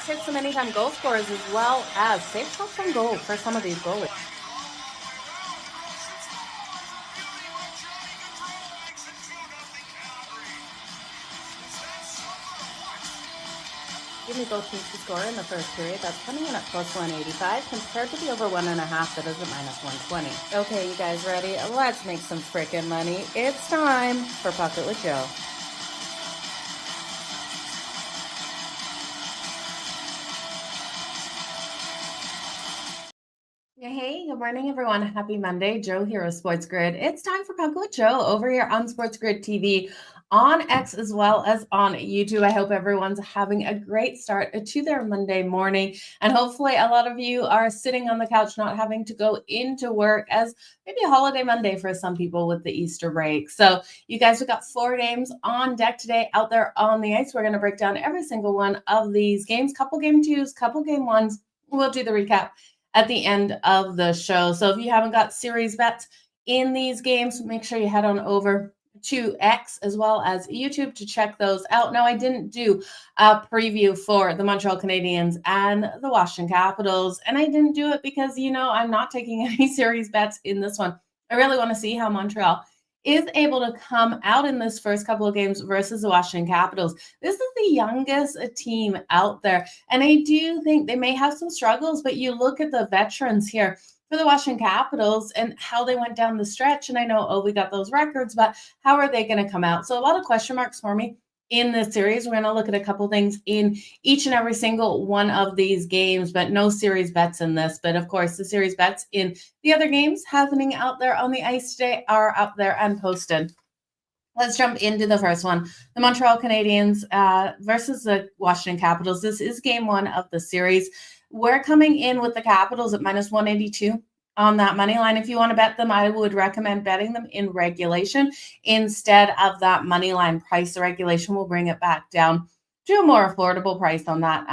hit some anytime goal scorers as well as safe shots on goal for some of these goalies. Give me both teams to score in the first period. That's coming in at plus 185 compared to the over 1.5 that is at minus 120. Okay, you guys ready? Let's make some freaking money. It's time for Pocket with Jo. Hey, good morning, everyone. Happy Monday. Jo here of SportsGrid. It's time for Pocket with Jo over here on SportsGrid TV, on X as well as on YouTube. I hope everyone's having a great start to their Monday morning. And hopefully a lot of you are sitting on the couch, not having to go into work, as maybe a holiday Monday for some people with the Easter break. So you guys, we've got 4 games on deck today out there on the ice. We're going to break down every single one of these games, couple game twos, couple game ones. We'll do the recap at the end of the show. So if you haven't got series bets in these games, make sure you head on over to X as well as YouTube to check those out. Now, I didn't do a preview for the Montreal Canadiens and the Washington Capitals, and I didn't do it because, I'm not taking any series bets in this one. I really want to see how Montreal is able to come out in this first couple of games versus the Washington Capitals. This is the youngest team out there, and I do think they may have some struggles, but you look at the veterans here for the Washington Capitals and how they went down the stretch, and I know, we got those records, but how are they going to come out? So a lot of question marks for me in this series. We're going to look at a couple things in each and every single one of these games, but no series bets in this. But of course, the series bets in the other games happening out there on the ice today are up there and posted. Let's jump into the first one. The Montreal Canadiens versus the Washington Capitals. This is game 1 of the series. We're coming in with the Capitals at minus 182 on that money line. If you want to bet them, I would recommend betting them in regulation instead of that money line price. The regulation will bring it back down to a more affordable price on that.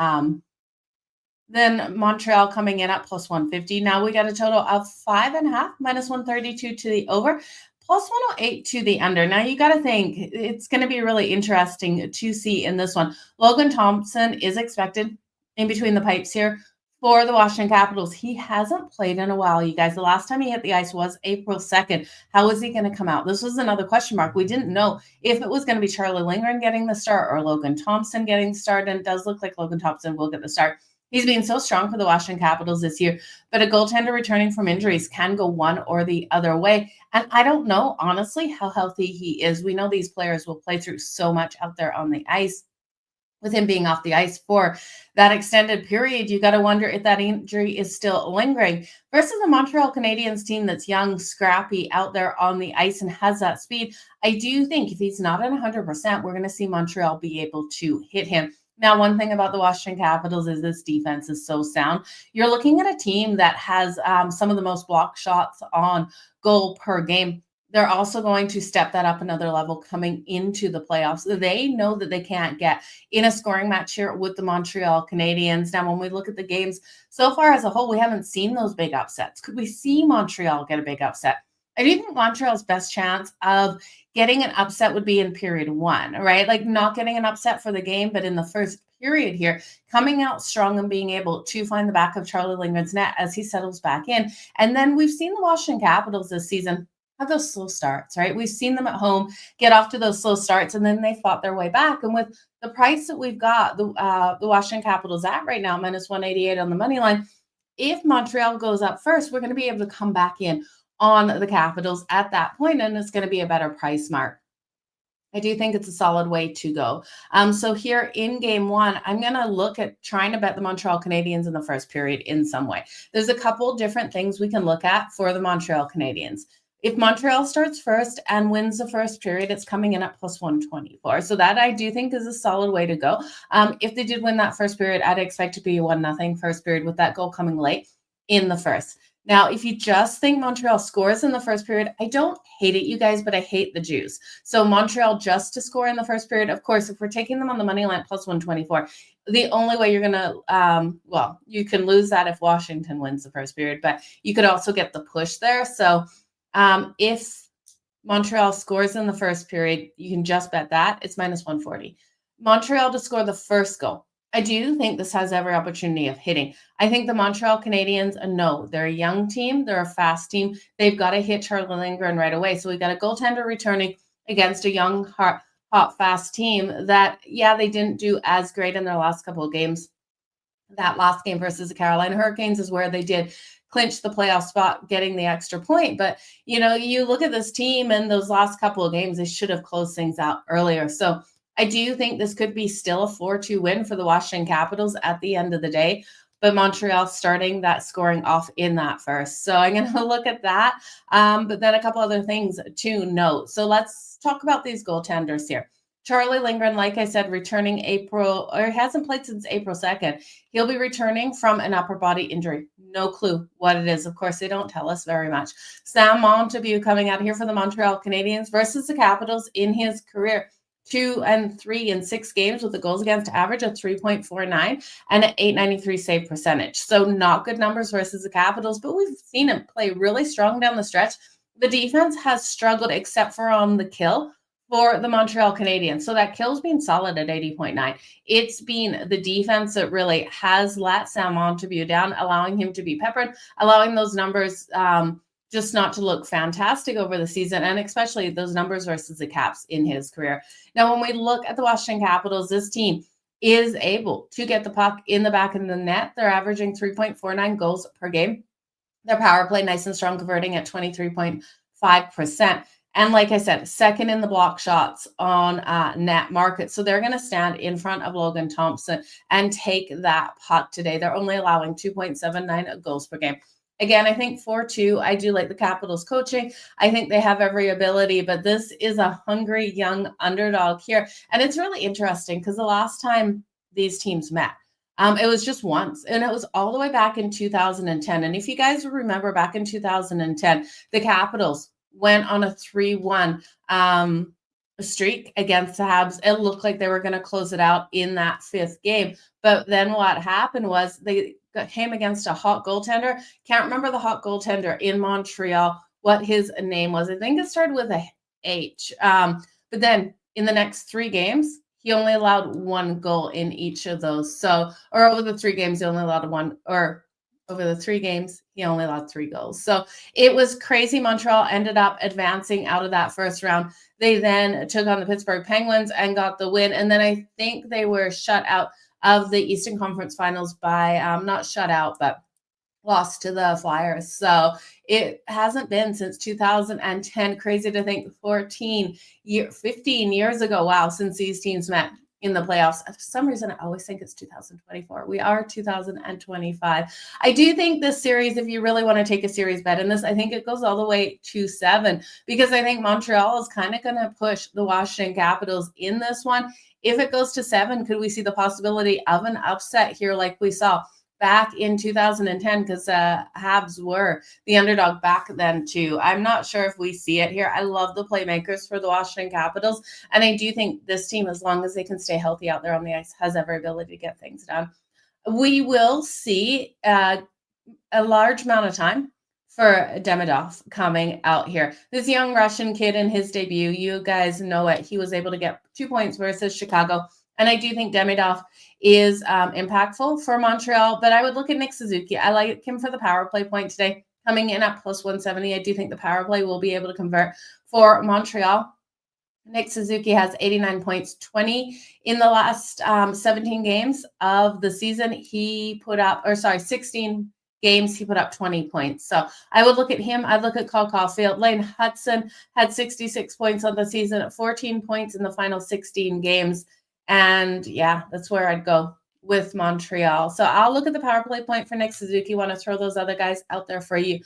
Then Montreal coming in at plus 150. Now we got a total of 5.5, minus 132 to the over, plus 108 to the under. Now you got to think it's going to be really interesting to see in this one. Logan Thompson is expected in between the pipes here for the Washington Capitals. He hasn't played in a while, you guys. The last time he hit the ice was April 2nd. How is he going to come out? This was another question mark. We didn't know if it was going to be Charlie Lindgren getting the start or Logan Thompson getting the start, and it does look like Logan Thompson will get the start. He's been so strong for the Washington Capitals this year, but a goaltender returning from injuries can go one or the other way. And I don't know, honestly, how healthy he is. We know these players will play through so much out there on the ice. With him being off the ice for that extended period, you got to wonder if that injury is still lingering versus the Montreal Canadiens team that's young, scrappy out there on the ice and has that speed. I do think if he's not at 100%, we're going to see Montreal be able to hit him. Now, one thing about the Washington Capitals is this defense is so sound. You're looking at a team that has some of the most block shots on goal per game. They're also going to step that up another level coming into the playoffs. They know that they can't get in a scoring match here with the Montreal Canadiens. Now, when we look at the games so far as a whole, we haven't seen those big upsets. Could we see Montreal get a big upset? I do think Montreal's best chance of getting an upset would be in period 1, right? Like not getting an upset for the game, but in the first period here, coming out strong and being able to find the back of Charlie Lindgren's net as he settles back in. And then we've seen the Washington Capitals this season have those slow starts, right? We've seen them at home get off to those slow starts, and then they fought their way back. And with the price that we've got the Washington Capitals at right now, minus 188 on the money line, if Montreal goes up first, we're going to be able to come back in on the Capitals at that point, and it's going to be a better price mark. I do think it's a solid way to go. So here in game 1, I'm going to look at trying to bet the Montreal Canadiens in the first period in some way. There's a couple different things we can look at for the Montreal Canadiens. If Montreal starts first and wins the first period, it's coming in at plus 124. So that I do think is a solid way to go. If they did win that first period, I'd expect to be a 1-0 first period with that goal coming late in the first. Now, if you just think Montreal scores in the first period, I don't hate it, you guys, but I hate the juice. So Montreal just to score in the first period, of course, if we're taking them on the money line plus 124, the only way you're going to, you can lose that if Washington wins the first period, but you could also get the push there. So if Montreal scores in the first period, you can just bet that. It's minus 140. Montreal to score the first goal I do think this has every opportunity of hitting. I think the Montreal Canadiens, no, they're a young team. They're a fast team. They've got to hit Charlie Lindgren right away. So we got a goaltender returning against a young, hot, fast team that, yeah, they didn't do as great in their last couple of games. That last game versus the Carolina Hurricanes is where they did clinch the playoff spot, getting the extra point. But, you look at this team and those last couple of games, they should have closed things out earlier. So I do think this could be still a 4-2 win for the Washington Capitals at the end of the day. But Montreal starting that scoring off in that first. So I'm going to look at that. But then a couple other things to note. So let's talk about these goaltenders here. Charlie Lindgren, like I said, returning hasn't played since April 2nd. He'll be returning from an upper body injury. No clue what it is. Of course, they don't tell us very much. Sam Montague coming out here for the Montreal Canadiens versus the Capitals in his career. 2 and 3 in 6 games with a goals against average of 3.49 and an .893 save percentage. So not good numbers versus the Capitals, but we've seen him play really strong down the stretch. The defense has struggled except for on the kill for the Montreal Canadiens. So that kill's been solid at 80.9. It's been the defense that really has let Sam Montague down, allowing him to be peppered, allowing those numbers just not to look fantastic over the season, and especially those numbers versus the Caps in his career. Now, when we look at the Washington Capitals, this team is able to get the puck in the back of the net. They're averaging 3.49 goals per game. Their power play nice and strong, converting at 23.5%. And like I said, second in the block shots on net market. So they're going to stand in front of Logan Thompson and take that puck today. They're only allowing 2.79 goals per game. Again, I think 4-2. I do like the Capitals coaching. I think they have every ability, but this is a hungry young underdog here. And it's really interesting because the last time these teams met, it was just once, and it was all the way back in 2010. And if you guys remember back in 2010, the Capitals went on a 3-1 streak against the Habs. It looked like they were going to close it out in that 5th game. But then what happened was they came against a hot goaltender. Can't remember the hot goaltender in Montreal, what his name was. I think it started with a H. But then in the next 3 games, he only allowed 1 goal in each of those. So, or over the 3 games, he only allowed 1, or over the 3 games, he only allowed 3 goals. So it was crazy. Montreal ended up advancing out of that first round. They then took on the Pittsburgh Penguins and got the win. And then I think they were shut out of the Eastern Conference Finals by, not shut out, but lost to the Flyers. So it hasn't been since 2010. Crazy to think 15 years ago. Wow, since these teams met in the playoffs. For some reason, I always think it's 2024. We are 2025. I do think this series, if you really want to take a series bet in this, I think it goes all the way to 7, because I think Montreal is kind of going to push the Washington Capitals in this one. If it goes to 7, could we see the possibility of an upset here like we saw back in 2010, because Habs were the underdog back then too? I'm not sure if we see it here. I love the playmakers for the Washington Capitals, and I do think this team, as long as they can stay healthy out there on the ice, has every ability to get things done. We will see a large amount of time for Demidov coming out here. This young Russian kid in his debut, you guys know it. He was able to get 2 points versus Chicago. And I do think Demidov is impactful for Montreal, but I would look at Nick Suzuki. I like him for the power play point today, coming in at plus 170. I do think the power play will be able to convert for Montreal. Nick Suzuki has 89 points, 20 in the last 17 games of the season. 16 games, he put up 20 points. So I would look at him. I'd look at Cole Caulfield. Lane Hudson had 66 points on the season, 14 points in the final 16 games. And yeah, that's where I'd go with Montreal. So I'll look at the power play point for Nick Suzuki. Want to throw those other guys out there for you.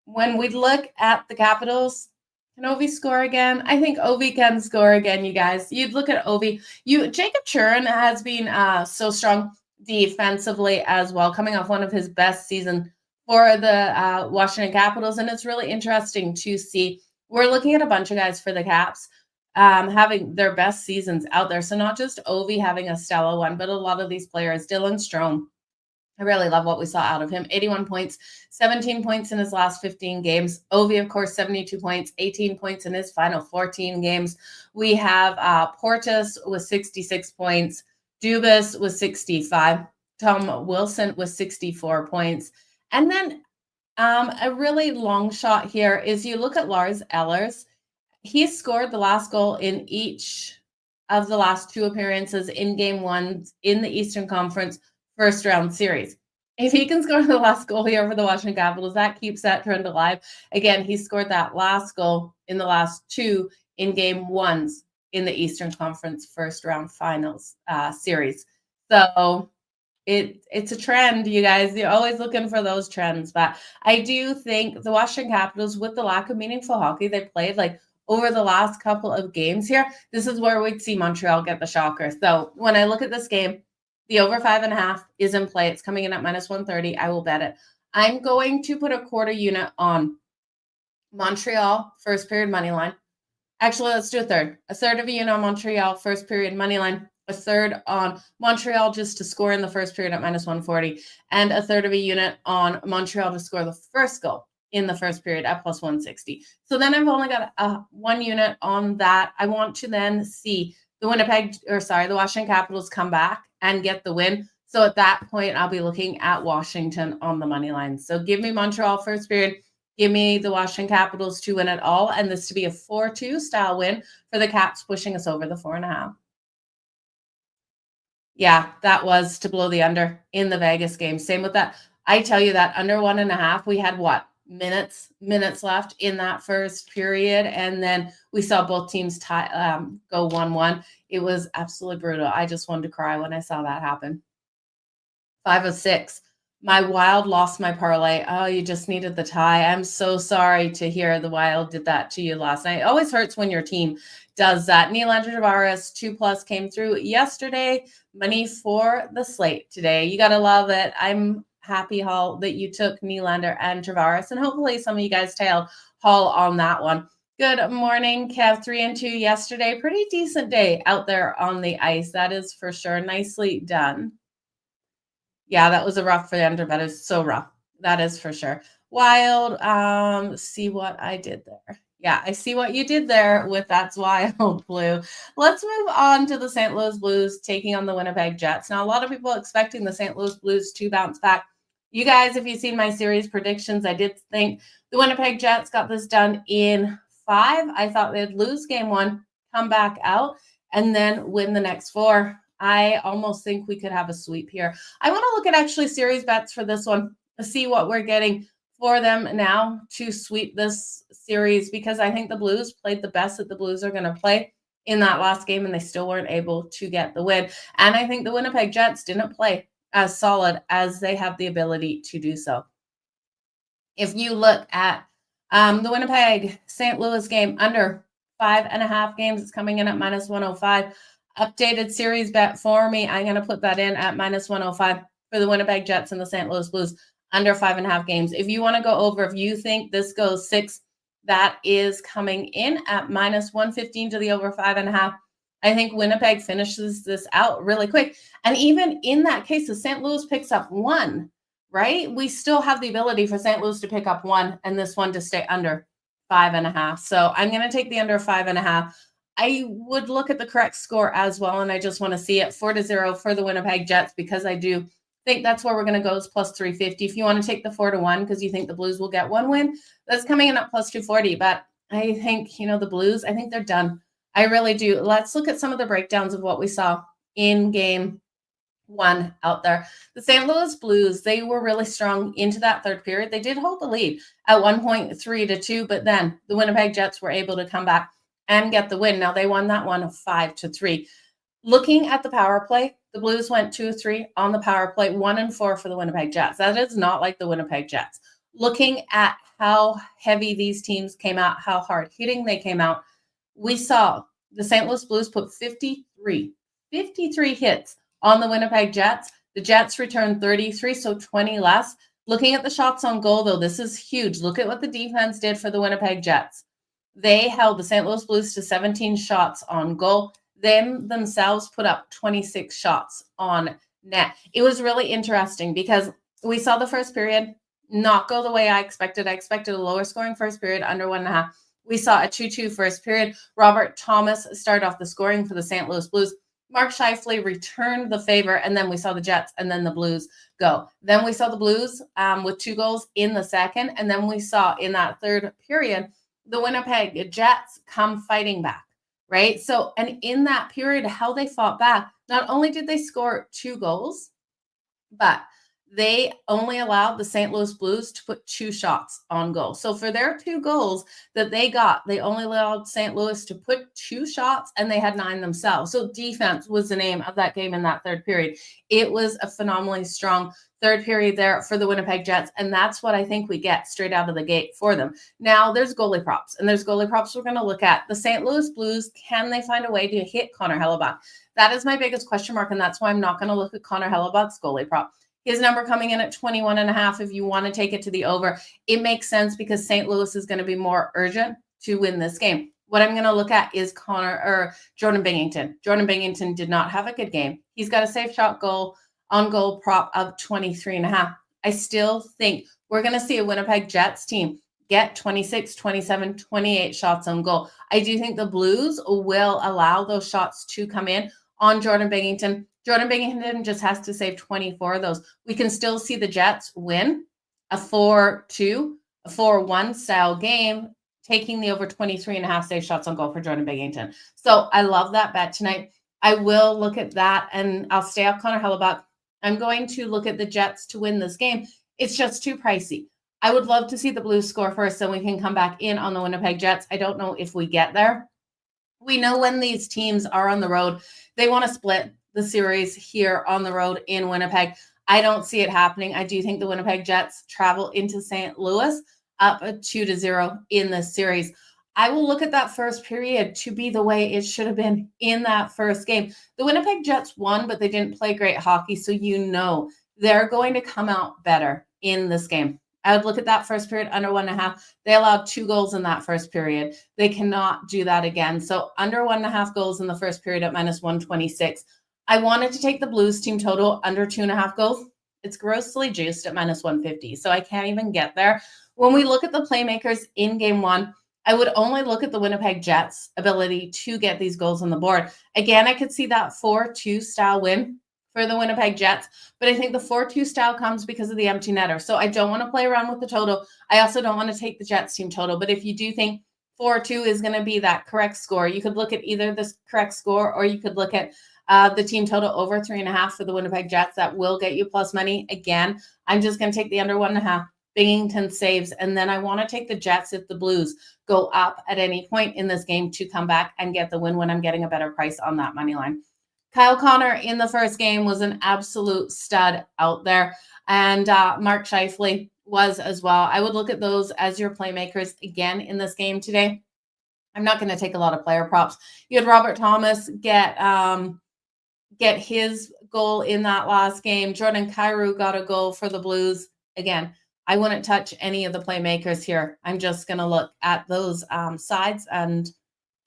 When we look at the Capitals, can Ovi score again? I think Ovi can score again, you guys. You'd look at Ovi. Jacob Churn has been so strong defensively as well, coming off one of his best seasons for the Washington Capitals. And it's really interesting to see. We're looking at a bunch of guys for the Caps having their best seasons out there. So not just Ovi having a stellar one, but a lot of these players. Dylan Strome, I really love what we saw out of him. 81 points, 17 points in his last 15 games. Ovi, of course, 72 points, 18 points in his final 14 games. We have Portis with 66 points, Dubas with 65. Tom Wilson with 64 points. And then a really long shot here is you look at Lars Ellers. He scored the last goal in each of the last 2 appearances in game 1 in the Eastern Conference first round series. If he can score the last goal here for the Washington Capitals, that keeps that trend alive. Again, he scored that last goal in the last 2 in game 1s in the Eastern Conference first round finals series. So it's a trend, you guys. You're always looking for those trends. But I do think the Washington Capitals, with the lack of meaningful hockey they played like over the last couple of games here, this is where we'd see Montreal get the shocker. So when I look at this game, the over 5.5 is in play. It's coming in at -130. I will bet it. I'm going to put a quarter unit on Montreal first period money line. Actually, let's do a third. A third of a unit on Montreal first period money line. A third on Montreal just to score in the first period at -140. And a third of a unit on Montreal to score the first goal in the first period at +160. So then I've only got 1 unit on that. I want to then see the Washington Capitals come back and get the win. So at that point, I'll be looking at Washington on the money line. So give me Montreal first period. Give me the Washington Capitals to win it all. And this to be a 4-2 style win for the Caps, pushing us over the 4.5. Yeah, that was to blow the under in the Vegas game. Same with that. I tell you that under 1.5, we had what? Minutes left in that first period. And then we saw both teams go 1-1. It was absolutely brutal. I just wanted to cry when I saw that happen. 5 of 6. My Wild lost my parlay. Oh, you just needed the tie. I'm so sorry to hear the Wild did that to you last night. It always hurts when your team does that. Nylander Tavares 2+ came through yesterday. Money for the slate today. You got to love it. I'm happy, Hall, that you took Nylander and Tavares, and hopefully some of you guys tailed Hall on that one. Good morning, Kev. 3-2 yesterday. Pretty decent day out there on the ice. That is for sure. Nicely done. Yeah, that was a rough for the under, but it's so rough. That is for sure. Wild, see what I did there. Yeah, I see what you did there with That's Wild, Blue. Let's move on to the St. Louis Blues taking on the Winnipeg Jets. Now, a lot of people expecting the St. Louis Blues to bounce back. You guys, if you've seen my series predictions, I did think the Winnipeg Jets got this done in 5. I thought they'd lose game 1, come back out, and then win the next 4. I almost think we could have a sweep here. I want to look at actually series bets for this one to see what we're getting for them now to sweep this series, because I think the Blues played the best that the Blues are going to play in that last game, and they still weren't able to get the win. And I think the Winnipeg Jets didn't play as solid as they have the ability to do so. If you look at the Winnipeg St. Louis game under 5.5 games, it's coming in at -105. Updated series bet for me. I'm going to put that in at -105 for the Winnipeg Jets and the St. Louis Blues under 5.5 games. If you want to go over, if you think this goes 6, that is coming in at -115 to the over 5.5. I think Winnipeg finishes this out really quick. And even in that case, if St. Louis picks up 1, right? We still have the ability for St. Louis to pick up 1 and this one to stay under 5.5. So I'm going to take the under 5.5. I would look at the correct score as well, and I just want to see it 4-0 for the Winnipeg Jets, because I do think that's where we're going to go is +350. If you want to take the 4-1 because you think the Blues will get 1 win, that's coming in at +240. But I think, the Blues, I think they're done. I really do. Let's look at some of the breakdowns of what we saw in game 1 out there. The St. Louis Blues, they were really strong into that third period. They did hold the lead at 1.3-2, but then the Winnipeg Jets were able to come back and get the win. Now, they won that one 5-3. Looking at the power play, the Blues went 2-3 on the power play, 1-4 for the Winnipeg Jets. That is not like the Winnipeg Jets. Looking at how heavy these teams came out, how hard hitting they came out, we saw the St. Louis Blues put 53 hits on the Winnipeg Jets. The Jets returned 33, so 20 less. Looking at the shots on goal, though, this is huge. Look at what the defense did for the Winnipeg Jets. They held the St. Louis Blues to 17 shots on goal. They themselves put up 26 shots on net. It was really interesting because we saw the first period not go the way I expected. I expected a lower scoring first period, under 1.5. We saw a 2-2 first period. Robert Thomas started off the scoring for the St. Louis Blues. Mark Scheifele returned the favor, and then we saw the Jets and then the Blues go. Then we saw the Blues with 2 goals in the second, and then we saw in that third period the Winnipeg Jets come fighting back, right? So, and in that period, how they fought back, not only did they score 2 goals, but they only allowed the St. Louis Blues to put 2 shots on goal. So for their 2 goals that they got, they only allowed St. Louis to put 2 shots, and they had 9 themselves. So defense was the name of that game in that third period. It was a phenomenally strong third period there for the Winnipeg Jets, and that's what I think we get straight out of the gate for them. Now, there's goalie props, and there's goalie props we're going to look at. The St. Louis Blues, can they find a way to hit Connor Hellebuyck? That is my biggest question mark, and that's why I'm not going to look at Connor Hellebuck's goalie prop. His number coming in at 21.5. If you want to take it to the over, it makes sense because St. Louis is going to be more urgent to win this game. What I'm going to look at is Jordan Binnington. Jordan Binnington did not have a good game. He's got a safe shot goal on goal prop of 23.5. I still think we're going to see a Winnipeg Jets team get 26, 27, 28 shots on goal. I do think the Blues will allow those shots to come in on Jordan Binnington. Jordan Binnington just has to save 24 of those. We can still see the Jets win a 4-2, a 4-1 style game, taking the over 23.5 safe shots on goal for Jordan Binnington. So I love that bet tonight. I will look at that, and I'll stay off Connor Hellebuyck. I'm going to look at the Jets to win this game. It's just too pricey. I would love to see the Blues score first so we can come back in on the Winnipeg Jets. I don't know if we get there. We know when these teams are on the road, they want to split the series here on the road in Winnipeg. I don't see it happening. I do think the Winnipeg Jets travel into St. Louis up 2-0 in this series. I will look at that first period to be the way it should have been in that first game. The Winnipeg Jets won, but they didn't play great hockey, so you know they're going to come out better in this game. I would look at that first period under 1.5. They allowed 2 goals in that first period. They cannot do that again. So under 1.5 goals in the first period at -126. I wanted to take the Blues team total under 2.5 goals. It's grossly juiced at -150. So I can't even get there. When we look at the playmakers in game 1, I would only look at the Winnipeg Jets' ability to get these goals on the board. Again, I could see that 4-2 style win for the Winnipeg Jets, but I think the 4-2 style comes because of the empty netter. So I don't want to play around with the total. I also don't want to take the Jets team total, but if you do think 4-2 is going to be that correct score, you could look at either the correct score, or you could look at the team total over 3.5 for the Winnipeg Jets. That will get you plus money. Again, I'm just going to take the under 1.5. Binnington saves, and then I want to take the Jets if the Blues go up at any point in this game to come back and get the win when I'm getting a better price on that money line. Kyle Connor in the first game was an absolute stud out there, and Mark Scheifele was as well. I would look at those as your playmakers again in this game today. I'm not going to take a lot of player props. You had Robert Thomas get his goal in that last game. Jordan Kyrou got a goal for the Blues. Again, I wouldn't touch any of the playmakers here. I'm just going to look at those sides and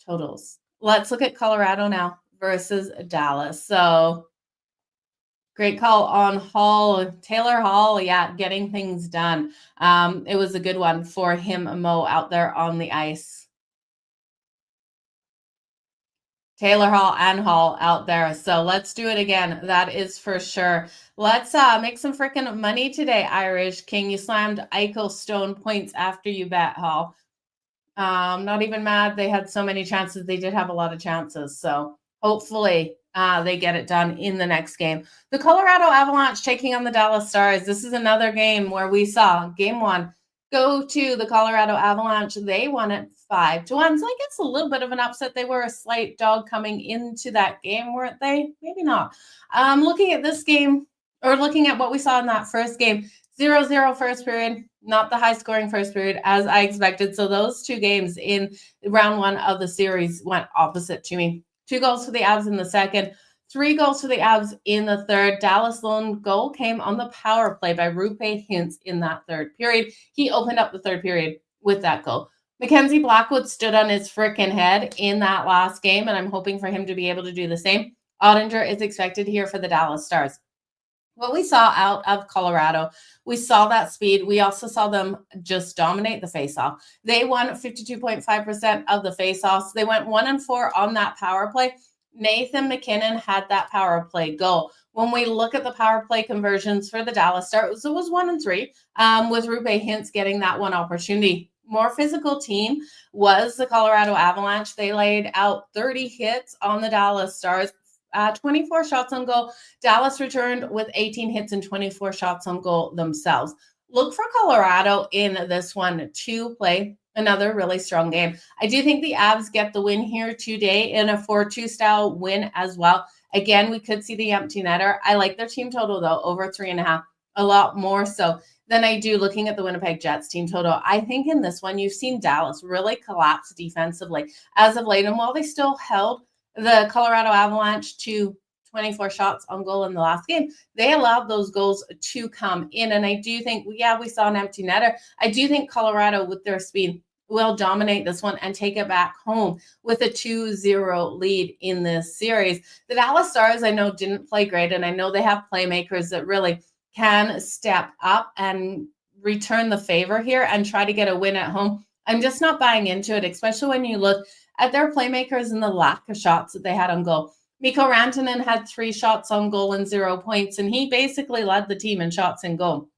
totals. Let's look at Colorado now versus Dallas. So great call on Hall. Taylor Hall, yeah, getting things done. It was a good one for him, Mo, out there on the ice. Taylor Hall and Hall out there. So let's do it again. That is for sure. Let's make some freaking money today, Irish King. You slammed Eichel Stone points after you bet, Hall. Not even mad. They had so many chances. They did have a lot of chances. So hopefully they get it done in the next game. The Colorado Avalanche taking on the Dallas Stars. This is another game where we saw game 1 go to the Colorado Avalanche. They won it 5-1. So I guess a little bit of an upset. They were a slight dog coming into that game, weren't they? Maybe not. Looking at this game, or looking at what we saw in that first game, 0-0 first period, not the high scoring first period as I expected. So those 2 games in round 1 of the series went opposite to me. 2 goals for the Avs in the second, 3 goals for the Avs in the third. Dallas' lone goal came on the power play by Roope Hintz in that third period. He opened up the third period with that goal. Mackenzie Blackwood stood on his frickin' head in that last game, and I'm hoping for him to be able to do the same. Ottinger is expected here for the Dallas Stars. What we saw out of Colorado, we saw that speed. We also saw them just dominate the faceoff. They won 52.5% of the faceoffs. They went 1-4 on that power play. Nathan MacKinnon had that power play goal. When we look at the power play conversions for the Dallas Stars, it was 1 and 3, with Rupe Hintz getting that one opportunity. More physical team was the Colorado Avalanche. They laid out 30 hits on the Dallas Stars, 24 shots on goal. Dallas returned with 18 hits and 24 shots on goal themselves. Look for Colorado in this one to play another really strong game. I do think the Avs get the win here today in a 4-2 style win as well. Again, we could see the empty netter. I like their team total, though, over 3.5, a lot more so than I do looking at the Winnipeg Jets team total. I think in this one, you've seen Dallas really collapse defensively as of late. And while they still held the Colorado Avalanche to 24 shots on goal in the last game, they allowed those goals to come in. And I do think, we saw an empty netter. I do think Colorado, with their speed, will dominate this one and take it back home with a 2-0 lead in this series. The Dallas Stars, I know, didn't play great, and I know they have playmakers that really can step up and return the favor here and try to get a win at home. I'm just not buying into it, especially when you look at their playmakers and the lack of shots that they had on goal. Mikko Rantanen had 3 shots on goal and 0 points, and he basically led the team in shots in goal.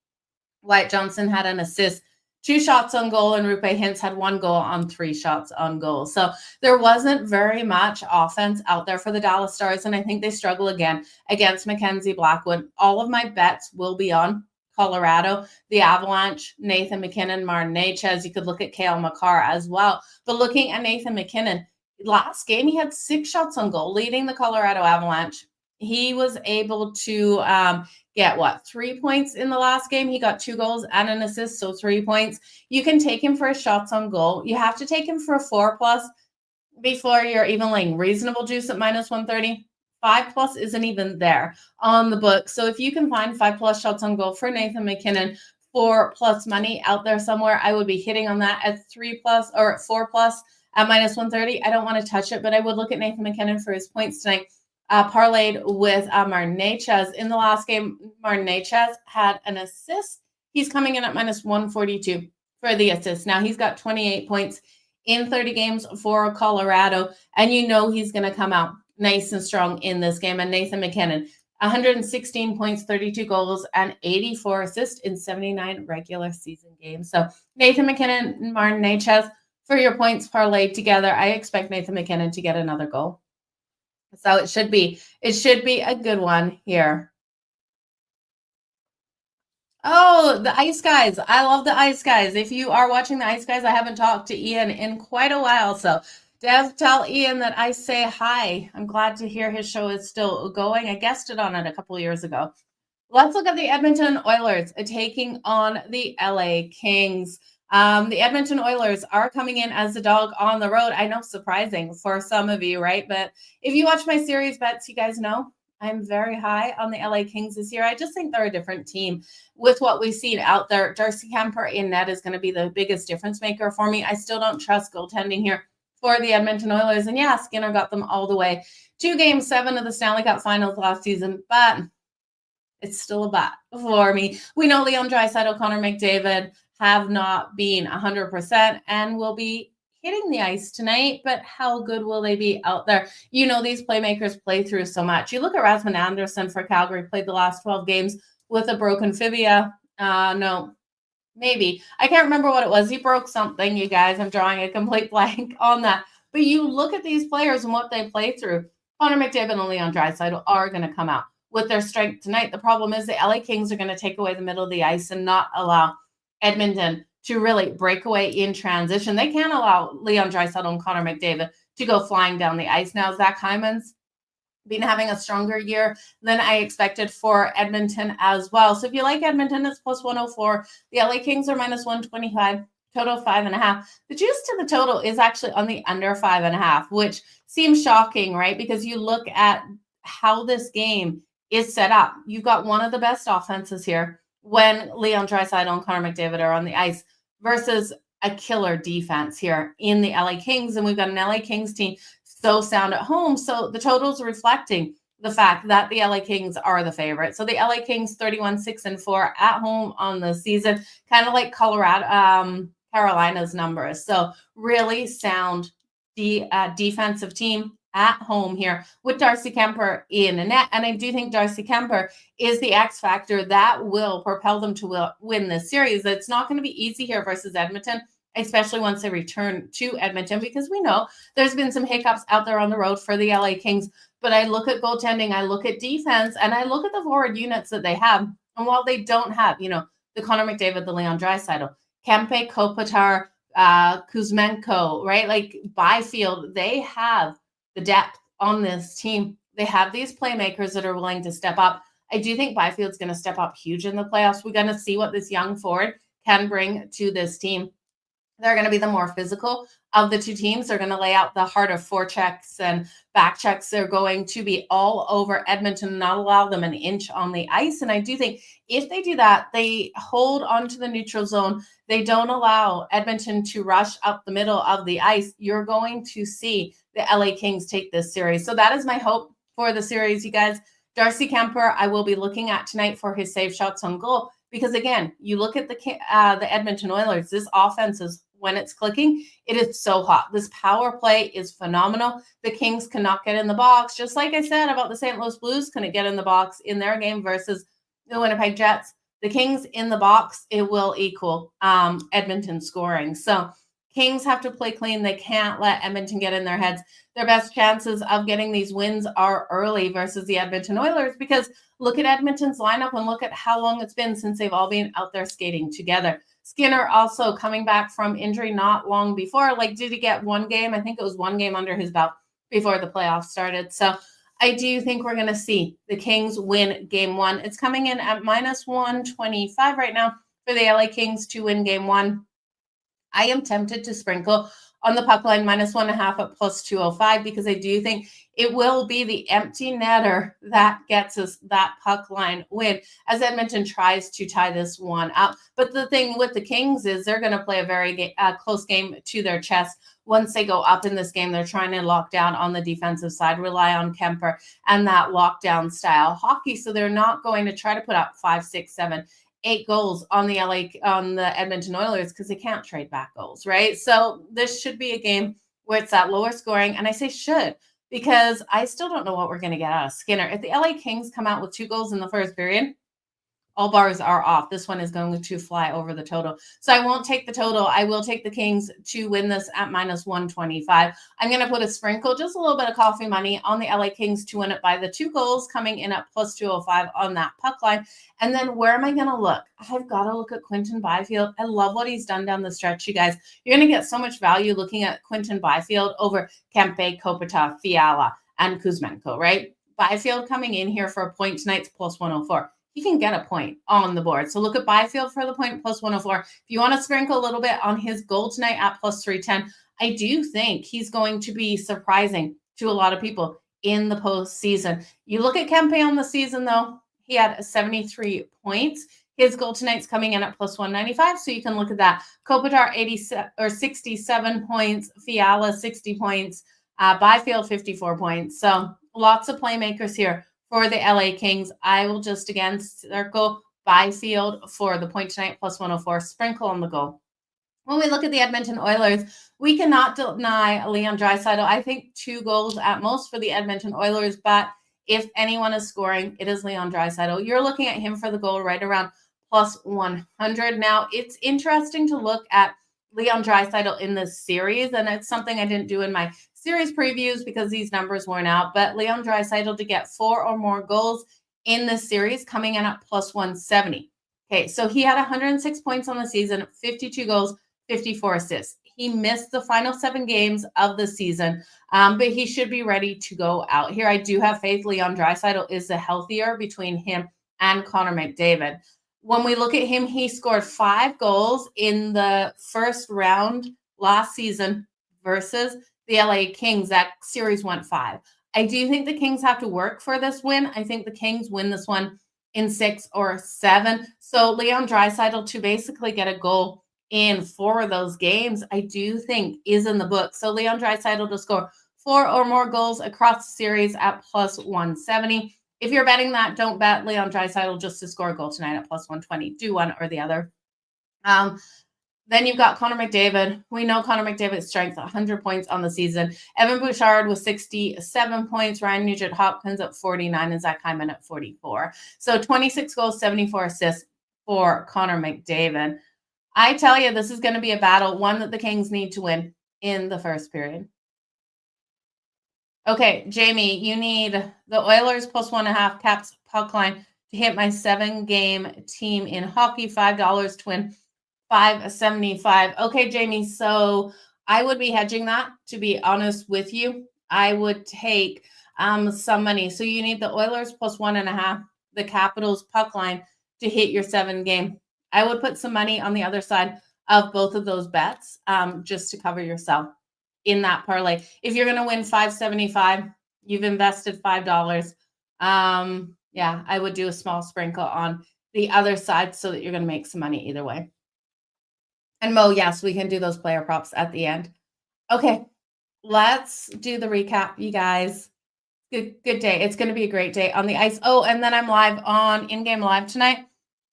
Wyatt Johnston had an assist, 2 shots on goal, and Rupe Hintz had 1 goal on 3 shots on goal. So there wasn't very much offense out there for the Dallas Stars, and I think they struggle again against Mackenzie Blackwood. All of my bets will be on Colorado, the Avalanche, Nathan MacKinnon, Martin Necas. You could look at Cale Makar as well. But looking at Nathan MacKinnon, last game he had 6 shots on goal, leading the Colorado Avalanche. He was able to get 3 points in the last game. He got 2 goals and an assist, so 3 points. You can take him for his shots on goal. You have to take him for a 4+ before you're even laying reasonable juice at -130. 5+ isn't even there on the book. So if you can find 5+ shots on goal for Nathan MacKinnon, 4+ money out there somewhere, I would be hitting on that at 3+ or 4+ at -130. I don't want to touch it, but I would look at Nathan MacKinnon for his points tonight. Parlayed with Martin Necas. In the last game, Martin Necas had an assist. He's coming in at -142 for the assist. Now he's got 28 points in 30 games for Colorado, and you know he's going to come out nice and strong in this game. And Nathan MacKinnon, 116 points, 32 goals, and 84 assists in 79 regular season games. So Nathan MacKinnon and Martin Necas for your points parlayed together. I expect Nathan MacKinnon to get another goal. So it should be a good one here. Oh, the Ice Guys. I love the Ice Guys. If you are watching the Ice Guys, I haven't talked to Ian in quite a while. So Dev, tell Ian that I say hi. I'm glad to hear his show is still going. I guested on it a couple of years ago. Let's look at the Edmonton Oilers taking on the LA Kings. The Edmonton Oilers are coming in as the dog on the road. I know, surprising for some of you, right? But if you watch my series bets, you guys know I'm very high on the LA Kings this year. I just think they're a different team with what we've seen out there. Darcy Kemper in net is going to be the biggest difference maker for me. I still don't trust goaltending here for the Edmonton Oilers. And yeah, Skinner got them all the way to Game 7 of the Stanley Cup Finals last season, but it's still a bet for me. We know Leon Draisaitl, Connor McDavid have not been 100% and will be hitting the ice tonight, but how good will they be out there? You know, these playmakers play through so much. You look at Rasmus Anderson for Calgary, played the last 12 games with a broken fibia. No, maybe. I can't remember what it was. He broke something, you guys. I'm drawing a complete blank on that. But you look at these players and what they play through. Connor McDavid and Leon Draisaitl are going to come out with their strength tonight. The problem is the LA Kings are going to take away the middle of the ice and not allow Edmonton to really break away in transition. They can't allow Leon Draisaitl and Connor McDavid to go flying down the ice. Now, Zach Hyman's been having a stronger year than I expected for Edmonton as well. So if you like Edmonton, it's +104. The LA Kings are -125, total 5.5. The juice to the total is actually on the under 5.5, which seems shocking, right? Because you look at how this game is set up. You've got one of the best offenses here when Leon Draisaitl and Connor McDavid are on the ice versus a killer defense here in the LA Kings. And we've got an LA Kings team so sound at home. So the total's reflecting the fact that the LA Kings are the favorite. So the LA Kings 31-6-4 at home on the season, kind of like Carolina's numbers. So really sound defensive team. at home here with Darcy Kemper in a net. And I do think Darcy Kemper is the X factor that will propel them to win this series. It's not going to be easy here versus Edmonton, especially once they return to Edmonton, because we know there's been some hiccups out there on the road for the LA Kings. But I look at goaltending, I look at defense, and I look at the forward units that they have. And while they don't have, the Connor McDavid, the Leon Draisaitl, Kempe, Kopitar, Kuzmenko, right? Like Byfield, they have the depth on this team. They have these playmakers that are willing to step up. I do think Byfield's going to step up huge in the playoffs. We're going to see what this young forward can bring to this team. They're going to be the more physical of the two teams. They're going to lay out the harder forechecks and back checks. They're going to be all over Edmonton, not allow them an inch on the ice. And I do think if they do that, they hold onto the neutral zone. They don't allow Edmonton to rush up the middle of the ice. You're going to see the LA Kings take this series. So that is my hope for the series, you guys. Darcy Kemper, I will be looking at tonight for his save shots on goal. Because again, you look at the Edmonton Oilers, this offense is, when it's clicking, it is so hot. This power play is phenomenal. The Kings cannot get in the box. Just like I said about the St. Louis Blues couldn't get in the box in their game versus the Winnipeg Jets. The Kings in the box, it will equal Edmonton scoring. So Kings have to play clean. They can't let Edmonton get in their heads. Their best chances of getting these wins are early versus the Edmonton Oilers, because look at Edmonton's lineup and look at how long it's been since they've all been out there skating together. Skinner also coming back from injury not long before. Like, did he get one game? I think it was one game under his belt before the playoffs started. So I do think we're going to see the Kings win game one. It's coming in at -125 right now for the LA Kings to win game one. I am tempted to sprinkle on the puck line -1.5 at +205, because I do think it will be the empty netter that gets us that puck line win as Edmonton tries to tie this one up. But the thing with the Kings is they're going to play a very close game to their chest. Once they go up in this game, they're trying to lock down on the defensive side, rely on Kemper and that lockdown style hockey. So they're not going to try to put up 5, 6, 7, 8 goals on the Edmonton Oilers, because they can't trade back goals, right? So this should be a game where it's that lower scoring. And I say should, because I still don't know what we're going to get out of Skinner. If the LA Kings come out with 2 goals in the first period, all bars are off. This one is going to fly over the total. So I won't take the total. I will take the Kings to win this at -125. I'm going to put a sprinkle, just a little bit of coffee money on the LA Kings to win it by the 2 goals, coming in at +205 on that puck line. And then where am I going to look? I've got to look at Quinton Byfield. I love what he's done down the stretch, you guys. You're going to get so much value looking at Quinton Byfield over Kempe, Kopitar, Fiala, and Kuzmenko, right? Byfield coming in here for a point tonight's +104. He can get a point on the board. So look at Byfield for the point +104. If you want to sprinkle a little bit on his goal tonight at +310, I do think he's going to be surprising to a lot of people in the postseason. You look at Kempe on the season, though, he had 73 points. His goal tonight's coming in at +195, so you can look at that. Kopitar 67 points, Fiala 60 points, Byfield 54 points. So lots of playmakers here for the LA Kings. I will just again circle Byfield for the point tonight +104, sprinkle on the goal. When we look at the Edmonton Oilers, we cannot deny Leon Draisaitl. I think 2 goals at most for the Edmonton Oilers, but if anyone is scoring, it is Leon Draisaitl. You're looking at him for the goal right around +100. Now, it's interesting to look at Leon Draisaitl in this series, and it's something I didn't do in my series previews because these numbers weren't out, but Leon Draisaitl to get 4 or more goals in this series, coming in at +170. Okay, so he had 106 points on the season, 52 goals, 54 assists. He missed the final 7 games of the season, but he should be ready to go out here. I do have faith Leon Draisaitl is the healthier between him and Connor McDavid. When we look at him, he scored 5 goals in the first round last season versus the LA Kings. That series went 5. I do think the Kings have to work for this win. I think the Kings win this one in 6 or 7. So Leon Draisaitl to basically get a goal in 4 of those games, I do think is in the book. So Leon Draisaitl to score 4 or more goals across the series at +170. If you're betting that, don't bet Leon Draisaitl just to score a goal tonight at +120. Do one or the other. Then you've got Connor McDavid. We know Connor McDavid's strength, 100 points on the season. Evan Bouchard with 67 points. Ryan Nugent-Hopkins at 49 and Zach Hyman at 44. So 26 goals, 74 assists for Connor McDavid. I tell you, this is going to be a battle, one that the Kings need to win in the first period. Okay, Jamie, you need the Oilers plus 1.5 Caps puck line to hit my 7-game team in hockey, $5 to win $5.75. Okay, Jamie, so I would be hedging that, to be honest with you. I would take some money. So you need the Oilers plus 1.5, the Capitals puck line to hit your 7-game. I would put some money on the other side of both of those bets just to cover yourself in that parlay. If you're going to win $5.75, you've invested $5. Yeah, I would do a small sprinkle on the other side so that you're going to make some money either way. And Mo, yes, we can do those player props at the end. Okay, let's do the recap, you guys. Good day. It's going to be a great day on the ice. Oh, and then I'm live on In-Game Live tonight,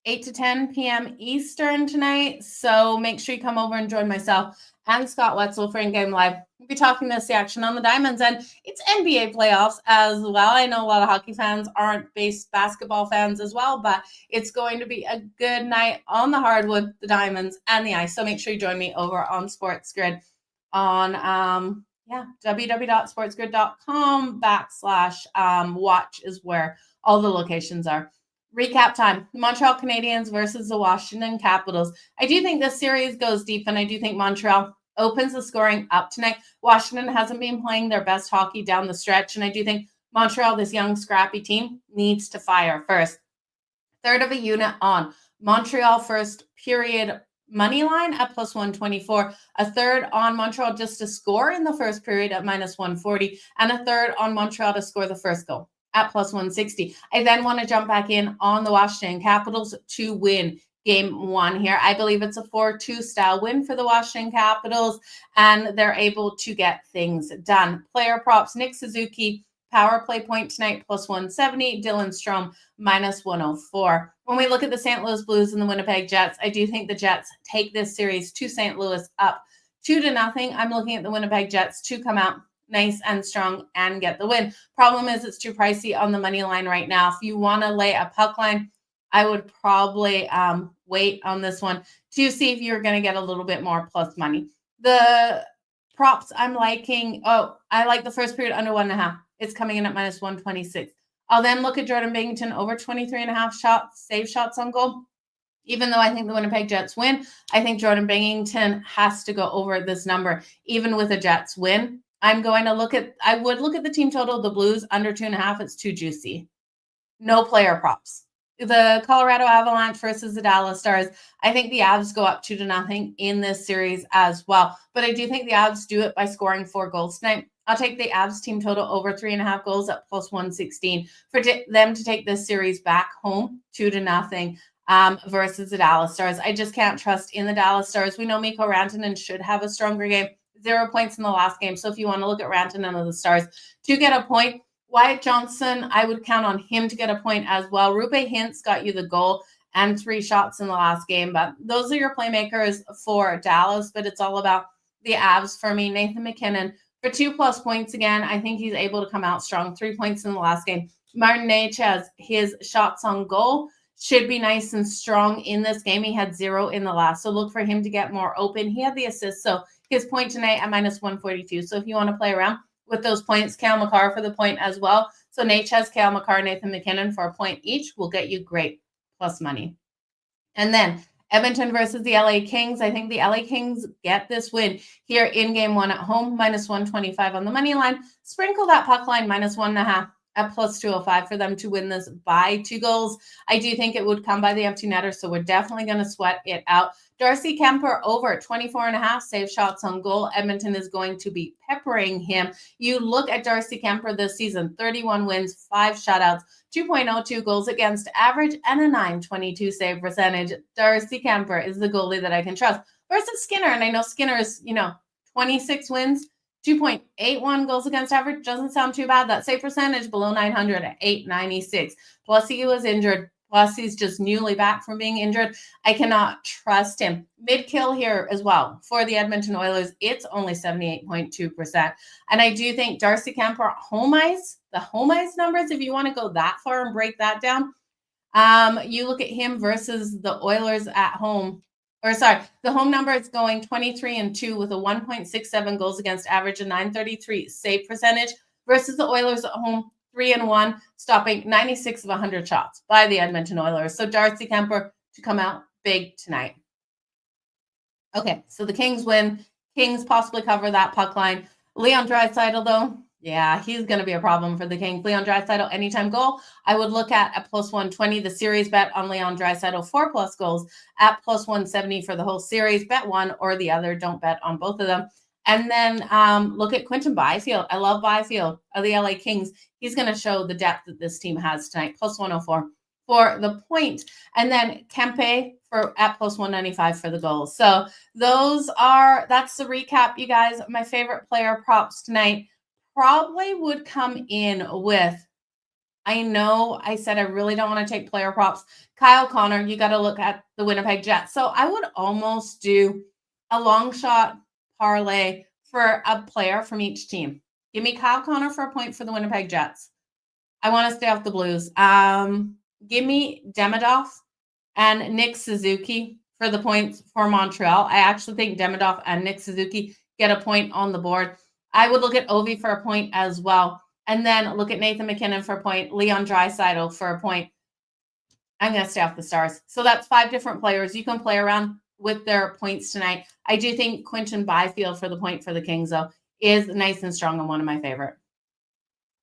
8 to 10 p.m. Eastern tonight. So make sure you come over and join myself and Scott Wetzel for In-Game Live. We'll be talking this, the action on the Diamonds, and it's NBA playoffs as well. I know a lot of hockey fans aren't basketball fans as well, but it's going to be a good night on the hardwood, the Diamonds, and the ice. So make sure you join me over on SportsGrid on www.sportsgrid.com/watch is where all the locations are. Recap time. Montreal Canadiens versus the Washington Capitals. I do think this series goes deep, and I do think Montreal opens the scoring up tonight. Washington hasn't been playing their best hockey down the stretch, and I do think Montreal, this young, scrappy team, needs to fire first. Third of a unit on Montreal first period money line at plus 124, a third on Montreal just to score in the first period at minus 140, and a third on Montreal to score the first goal at plus 160. I then want to jump back in on the Washington Capitals to win game 1 here. I believe it's a 4-2 style win for the Washington Capitals, and they're able to get things done. Player props, Nick Suzuki, power play point tonight, plus 170. Dylan Strome, minus 104. When we look at the St. Louis Blues and the Winnipeg Jets, I do think the Jets take this series to St. Louis up 2-0. I'm looking at the Winnipeg Jets to come out nice and strong and get the win. Problem is it's too pricey on the money line right now. If you want to lay a puck line, I would probably wait on this one to see if you're going to get a little bit more plus money. The props I'm liking, I like the first period under 1.5. It's coming in at minus 126. I'll then look at Jordan Binnington over 23.5 save shots on goal. Even though I think the Winnipeg Jets win, I think Jordan Binnington has to go over this number, even with a Jets win. I would look at the team total, the Blues under 2.5. It's too juicy. No player props. The Colorado Avalanche versus the Dallas Stars. I think the Avs go up 2-0 in this series as well. But I do think the Avs do it by scoring 4 goals tonight. I'll take the Avs team total over 3.5 goals at plus 116 for them to take this series back home 2-0 versus the Dallas Stars. I just can't trust in the Dallas Stars. We know Mikko Rantanen should have a stronger game. 0 points in the last game. So if you want to look at Rantanen and the Stars to get a point, Wyatt Johnson, I would count on him to get a point as well. Rupe Hintz got you the goal and 3 shots in the last game. But those are your playmakers for Dallas. But it's all about the Avs for me. Nathan McKinnon for 2+ points again. I think he's able to come out strong. 3 points in the last game. Martin Necas, his shots on goal should be nice and strong in this game. He had 0 in the last. So look for him to get more open. He had the assist. So his point tonight at minus 142. So if you want to play around with those points, Cale Makar for the point as well. So Necas, Cale Makar, Nathan McKinnon for a point each will get you great plus money. And then Edmonton versus the LA Kings. I think the LA Kings get this win here in game 1 at home, minus 125 on the money line. Sprinkle that puck line, minus 1.5 at plus 205 for them to win this by 2 goals. I do think it would come by the empty netter, so we're definitely going to sweat it out. Darcy Kemper over 24.5 save shots on goal. Edmonton is going to be peppering him. You look at Darcy Kemper this season, 31 wins, 5 shutouts, 2.02 goals against average, and a .922 save percentage. Darcy Kemper is the goalie that I can trust. Versus Skinner, and I know Skinner's, 26 wins, 2.81 goals against average. Doesn't sound too bad. That save percentage below 900 at 896. Plus he was injured Plus, he's just newly back from being injured. I cannot trust him. Mid-kill here as well for the Edmonton Oilers. It's only 78.2%. And I do think Darcy Kemper, home ice, the home ice numbers, if you want to go that far and break that down, you look at him versus the Oilers at home. The home number is going 23-2 with a 1.67 goals against average and 933 save percentage versus the Oilers at home 3-1, stopping 96 of 100 shots by the Edmonton Oilers. So Darcy Kemper to come out big tonight. Okay, so the Kings win. Kings possibly cover that puck line. Leon Draisaitl, though, yeah, he's going to be a problem for the Kings. Leon Draisaitl, anytime goal. I would look at a plus 120, the series bet on Leon Draisaitl, 4+ goals at plus 170 for the whole series. Bet one or the other. Don't bet on both of them. And then look at Quinton Byfield. I love Byfield of the LA Kings. He's going to show the depth that this team has tonight. Plus 104 for the point. And then Kempe at plus 195 for the goals. So that's the recap, you guys. My favorite player props tonight probably would come in with, I know I said I really don't want to take player props. Kyle Connor, you got to look at the Winnipeg Jets. So I would almost do a long shot parlay for a player from each team. Give me Kyle Connor for a point for the Winnipeg Jets. I want to stay off the Blues. Give me Demidov and Nick Suzuki for the points for Montreal. I actually think Demidov and Nick Suzuki get a point on the board. I would look at Ovi for a point as well. And then look at Nathan McKinnon for a point, Leon Draisaitl for a point. I'm going to stay off the Stars. So that's 5 different players. You can play around with their points tonight. I do think Quinton Byfield for the point for the Kings, though, is nice and strong and one of my favorite.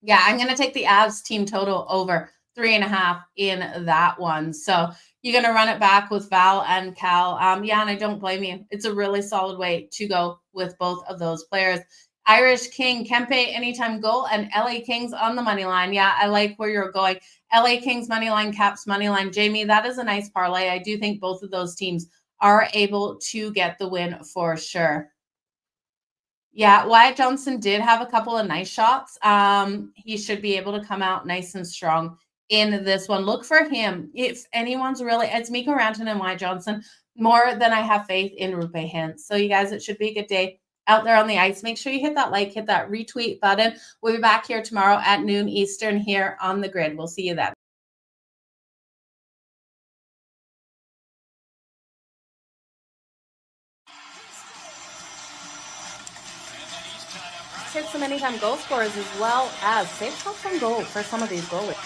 Yeah, I'm going to take the Avs team total over 3.5 in that one. So you're going to run it back with Val and Cal. Yeah, and I don't blame you. It's a really solid way to go with both of those players. Irish King, Kempe, anytime goal, and LA Kings on the money line. Yeah, I like where you're going. LA Kings money line, Caps money line. Jamie, that is a nice parlay. I do think both of those teams are able to get the win for sure. Yeah, Wyatt Johnson did have a couple of nice shots. He should be able to come out nice and strong in this one. Look for him. If anyone's really, it's Mikko Rantanen and Wyatt Johnson more than I have faith in Rupe Hintz. So you guys, it should be a good day out there on the ice. Make sure you hit that like, hit that retweet button. We'll be back here tomorrow at noon Eastern here on the grid. We'll see you then. Hit some anytime goal scorers as well as save shots on goal for some of these goalies.